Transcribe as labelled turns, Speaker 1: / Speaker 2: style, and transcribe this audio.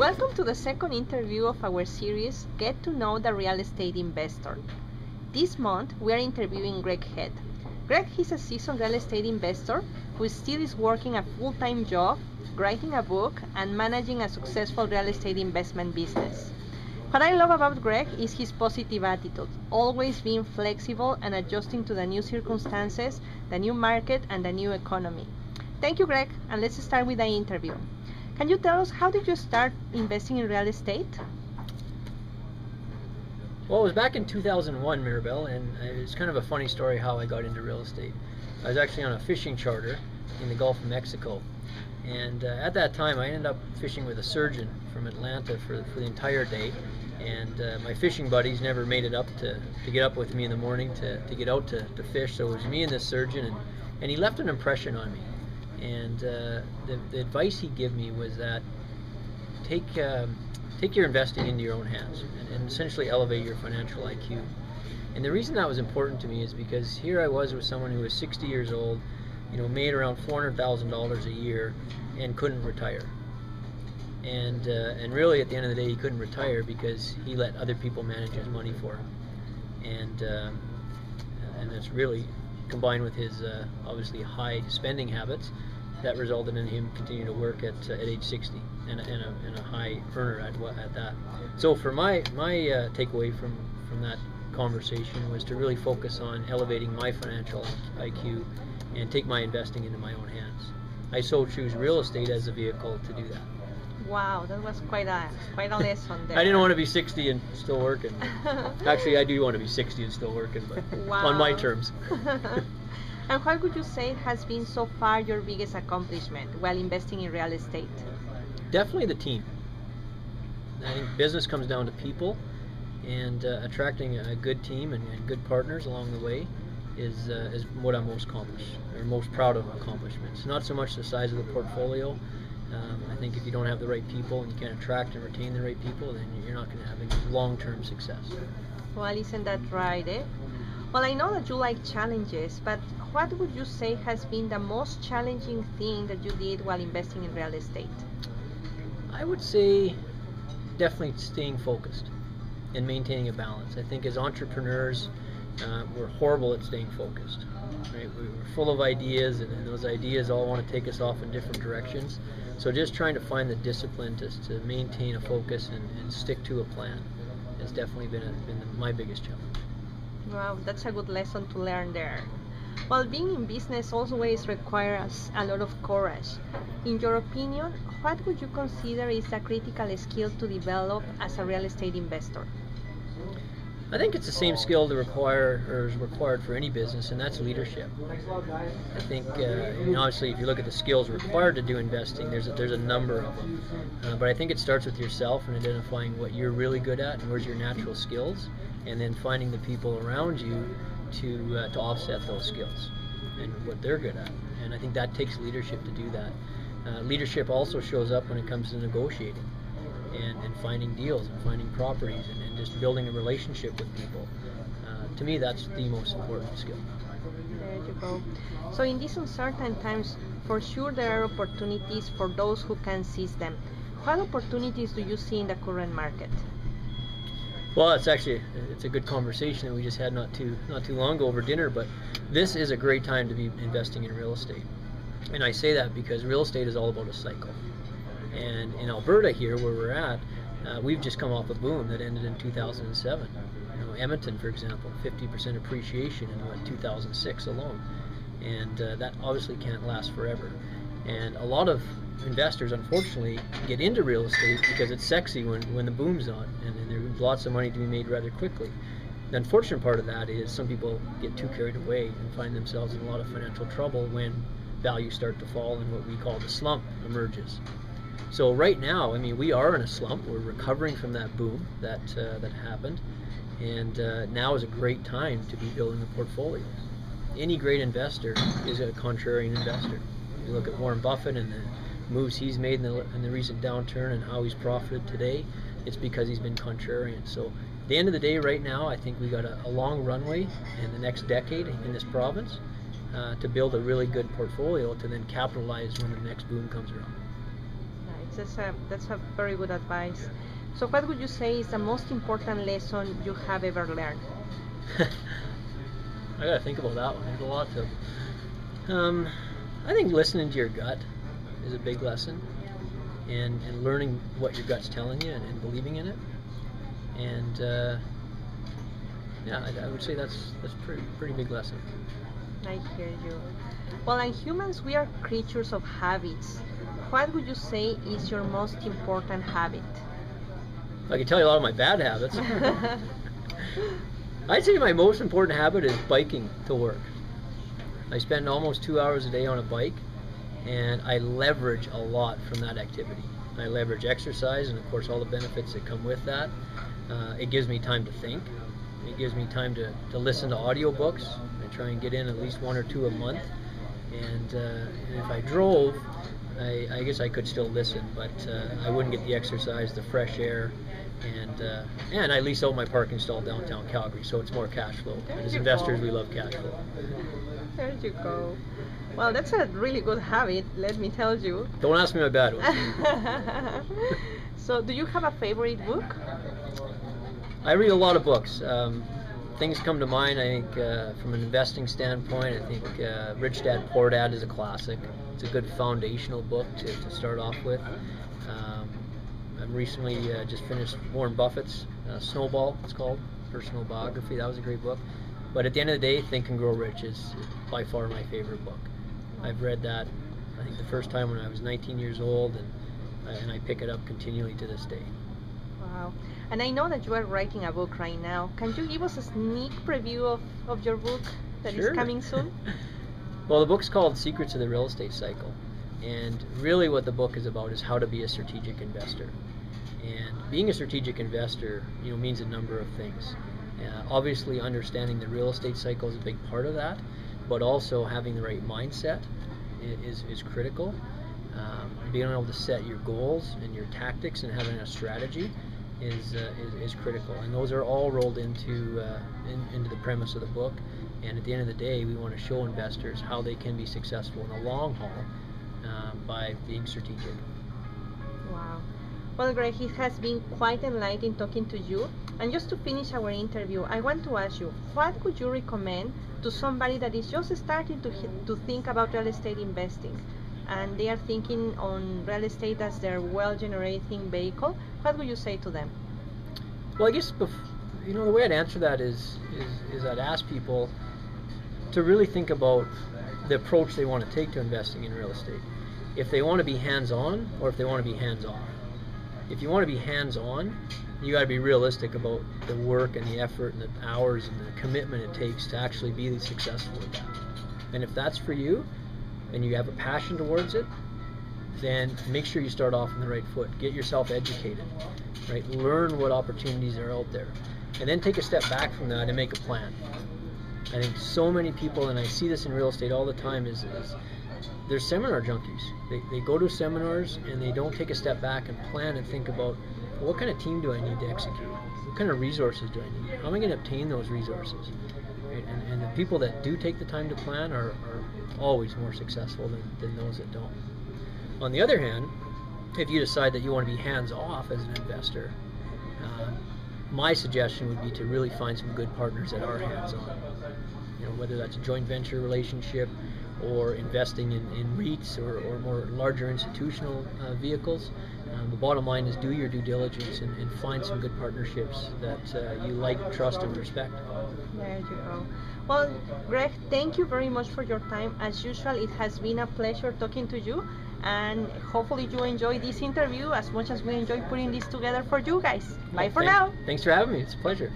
Speaker 1: Welcome to the second interview of our series, Get to Know the Real Estate Investor. This month, we are interviewing Greg Head. Greg is a seasoned real estate investor who still is working a full-time job, writing a book, and managing a successful real estate investment business. What I love about Greg is his positive attitude, always being flexible and adjusting to the new circumstances, the new market, and the new economy. Thank you, Greg, and let's start with the interview. Can you tell us, how did you start investing in real estate?
Speaker 2: Well, it was back in 2001, Maribel, and it's kind of a funny story how I got into real estate. I was actually on a fishing charter in the Gulf of Mexico, and at that time I ended up fishing with a surgeon from Atlanta for the entire day, and my fishing buddies never made it up to get up with me in the morning to get out to fish, so it was me and this surgeon, and he left an impression on me. And the advice he gave me was that take your investing into your own hands and essentially elevate your financial IQ. And the reason that was important to me is because here I was with someone who was 60 years old, made around $400,000 a year and couldn't retire. And really at the end of the day he couldn't retire because he let other people manage his money for him. And that's really combined with his obviously high spending habits that resulted in him continuing to work at age 60 and a high earner at that. So for my takeaway from that conversation was to really focus on elevating my financial IQ and take my investing into my own hands. I so choose real estate as a vehicle to do that.
Speaker 1: Wow, that was quite a lesson there.
Speaker 2: I didn't want to be 60 and still working. Actually, I do want to be 60 and still working, but wow. On my terms.
Speaker 1: And what would you say has been so far your biggest accomplishment while investing in real estate?
Speaker 2: Definitely the team. I think business comes down to people, and attracting a good team and good partners along the way is what I'm most proud of accomplishments. Not so much the size of the portfolio. I think if you don't have the right people and you can't attract and retain the right people, then you're not going to have any long-term success.
Speaker 1: Well, isn't that right, eh? Well, I know that you like challenges, but what would you say has been the most challenging thing that you did while investing in real estate?
Speaker 2: I would say definitely staying focused and maintaining a balance. I think as entrepreneurs, we're horrible at staying focused. Right? We're full of ideas, and those ideas all want to take us off in different directions. So just trying to find the discipline to maintain a focus and stick to a plan has definitely been my biggest challenge.
Speaker 1: Wow, that's a good lesson to learn there. Well, being in business always requires a lot of courage. In your opinion, what would you consider is a critical skill to develop as a real estate investor?
Speaker 2: I think it's the same skill is required for any business, and that's leadership. I think, obviously, if you look at the skills required to do investing, there's a number of them. But I think it starts with yourself and identifying what you're really good at and where's your natural skills, and then finding the people around you to offset those skills and what they're good at. And I think that takes leadership to do that. Leadership also shows up when it comes to negotiating and finding deals and finding properties and just building a relationship with people. To me, that's the most important skill.
Speaker 1: There you go. So in these uncertain times, for sure there are opportunities for those who can seize them. What opportunities do you see in the current market?
Speaker 2: Well, it's a good conversation that we just had not too long ago over dinner, but this is a great time to be investing in real estate. And I say that because real estate is all about a cycle. And in Alberta here, where we're at, we've just come off a boom that ended in 2007. Edmonton, for example, 50% appreciation in 2006 alone. And that obviously can't last forever. And a lot of investors, unfortunately, get into real estate because it's sexy when the boom's on, and there's lots of money to be made rather quickly. The unfortunate part of that is some people get too carried away and find themselves in a lot of financial trouble when values start to fall and what we call the slump emerges. So right now, we are in a slump. We're recovering from that boom that happened, and now is a great time to be building a portfolio. Any great investor is a contrarian investor. You look at Warren Buffett and the moves he's made in the recent downturn and how he's profited today, it's because he's been contrarian. So at the end of the day, right now, I think we got a long runway in the next decade in this province to build a really good portfolio to then capitalize when the next boom comes around.
Speaker 1: That's a very good advice. So what would you say is the most important lesson you have ever learned?
Speaker 2: I gotta think about that one. There's a lot to. I think listening to your gut is a big lesson, and learning what your gut's telling you and believing in it. And yeah, I would say that's pretty big lesson.
Speaker 1: I hear you. Well, as humans, we are creatures of habits. What would you say is your most important habit?
Speaker 2: I can tell you a lot of my bad habits. I'd say my most important habit is biking to work. I spend almost 2 hours a day on a bike, and I leverage a lot from that activity. I leverage exercise and, of course, all the benefits that come with that. It gives me time to think. It gives me time to listen to audiobooks. I try and get in at least 1 or 2 a month. And if I drove, I guess I could still listen, but I wouldn't get the exercise, the fresh air, and I lease out my parking stall downtown Calgary, so it's more cash flow. And as investors, we love cash flow.
Speaker 1: There you go. Well, that's a really good habit, let me tell you.
Speaker 2: Don't ask me my bad ones.
Speaker 1: So, do you have a favorite book?
Speaker 2: I read a lot of books. Things come to mind, I think, from an investing standpoint. I think Rich Dad, Poor Dad is a classic. It's a good foundational book to start off with. I've recently just finished Warren Buffett's Snowball, it's called, personal biography. That was a great book. But at the end of the day, Think and Grow Rich is by far my favorite book. I've read that, I think, the first time when I was 19 years old, and I pick it up continually to this day.
Speaker 1: Wow. And I know that you are writing a book right now. Can you give us a sneak preview of your book that is coming soon?
Speaker 2: Well, the book's called Secrets of the Real Estate Cycle. And really what the book is about is how to be a strategic investor. And being a strategic investor, means a number of things. Obviously, understanding the real estate cycle is a big part of that, but also having the right mindset is critical. Being able to set your goals and your tactics and having a strategy is critical, and those are all rolled into the premise of the book. And at the end of the day, we want to show investors how they can be successful in the long haul by being strategic.
Speaker 1: Wow. Well, Greg, it has been quite enlightening talking to you. And just to finish our interview, I want to ask you, what would you recommend to somebody that is just starting to think about real estate investing, and they are thinking on real estate as their wealth-generating vehicle? What would you say to them?
Speaker 2: Well, I guess the way I'd answer that is I'd ask people to really think about the approach they want to take to investing in real estate. If they want to be hands-on or if they want to be hands-off. If you want to be hands-on, you got to be realistic about the work and the effort and the hours and the commitment it takes to actually be successful at that. And if that's for you, and you have a passion towards it, then make sure you start off on the right foot. Get yourself educated, right? Learn what opportunities are out there, and then take a step back from that and make a plan. I think so many people, and I see this in real estate all the time, is they're seminar junkies. They go to seminars and they don't take a step back and plan and think about, what kind of team do I need to execute? What kind of resources do I need? How am I going to obtain those resources? Right? And the people that do take the time to plan are always more successful than those that don't. On the other hand, if you decide that you want to be hands-off as an investor, my suggestion would be to really find some good partners that are hands-on. Whether that's a joint venture relationship or investing in REITs or more larger institutional vehicles. The bottom line is do your due diligence and find some good partnerships that you like, trust, and respect.
Speaker 1: There you go. Well, Greg, thank you very much for your time. As usual, it has been a pleasure talking to you, and hopefully you enjoy this interview as much as we enjoy putting this together for you guys. Bye for now.
Speaker 2: Thanks for having me. It's a pleasure.